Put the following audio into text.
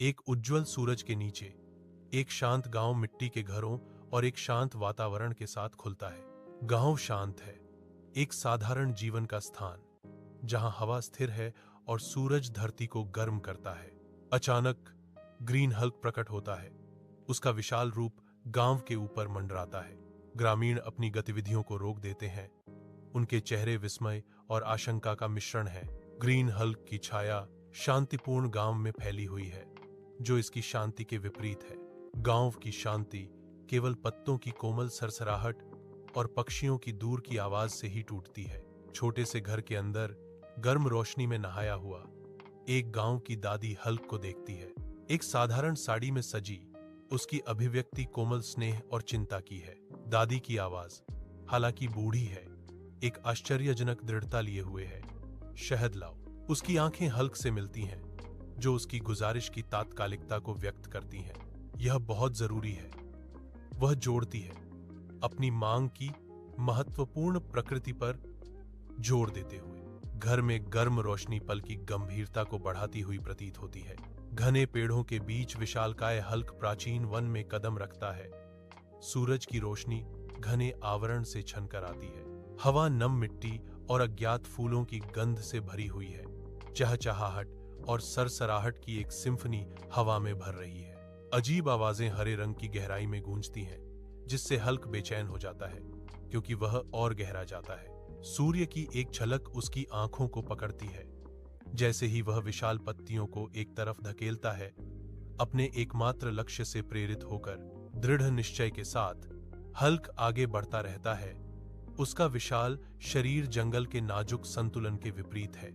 एक उज्जवल सूरज के नीचे एक शांत गांव मिट्टी के घरों और एक शांत वातावरण के साथ खुलता है। गांव शांत है, एक साधारण जीवन का स्थान जहां हवा स्थिर है और सूरज धरती को गर्म करता है। अचानक ग्रीन हल्क प्रकट होता है। उसका विशाल रूप गांव के ऊपर मंडराता है। ग्रामीण अपनी गतिविधियों को रोक देते हैं। उनके चेहरे विस्मय और आशंका का मिश्रण है। ग्रीन हल्क की छाया शांतिपूर्ण गांव में फैली हुई है, जो इसकी शांति के विपरीत है। गांव की शांति केवल पत्तों की कोमल सरसराहट और पक्षियों की दूर की आवाज से ही टूटती है। छोटे से घर के अंदर गर्म रोशनी में नहाया हुआ एक गांव की दादी हल्क को देखती है। एक साधारण साड़ी में सजी उसकी अभिव्यक्ति कोमल स्नेह और चिंता की है। दादी की आवाज, हालांकि बूढ़ी है, एक आश्चर्यजनक दृढ़ता लिए हुए है। शहद लाओ। उसकी आंखें हल्क से मिलती हैं, जो उसकी गुजारिश की तात्कालिकता को व्यक्त करती हैं। यह बहुत जरूरी है, वह जोड़ती है, अपनी मांग की महत्वपूर्ण प्रकृति पर जोर देते हुए। घर में गर्म रोशनी पल की गंभीरता को बढ़ाती हुई प्रतीत होती है। घने पेड़ों के बीच विशालकाय हल्क प्राचीन वन में कदम रखता है। सूरज की रोशनी घने आवरण से छनकर आती है। हवा नम मिट्टी और अज्ञात फूलों की गंध से भरी हुई है। चहचहाहट और सरसराहट की एक सिम्फनी हवा में भर रही है। अजीब आवाजें हरे रंग की गहराई में गूंजती हैं, जिससे हल्क बेचैन हो जाता है, क्योंकि वह और गहरा जाता है। सूर्य की एक झलक उसकी आंखों को पकड़ती है। जैसे ही वह विशाल पत्तियों को एक तरफ धकेलता है, अपने एकमात्र लक्ष्य से प्रेरित होकर दृढ़ निश्चय के साथ हल्क आगे बढ़ता रहता है। उसका विशाल शरीर जंगल के नाजुक संतुलन के विपरीत है।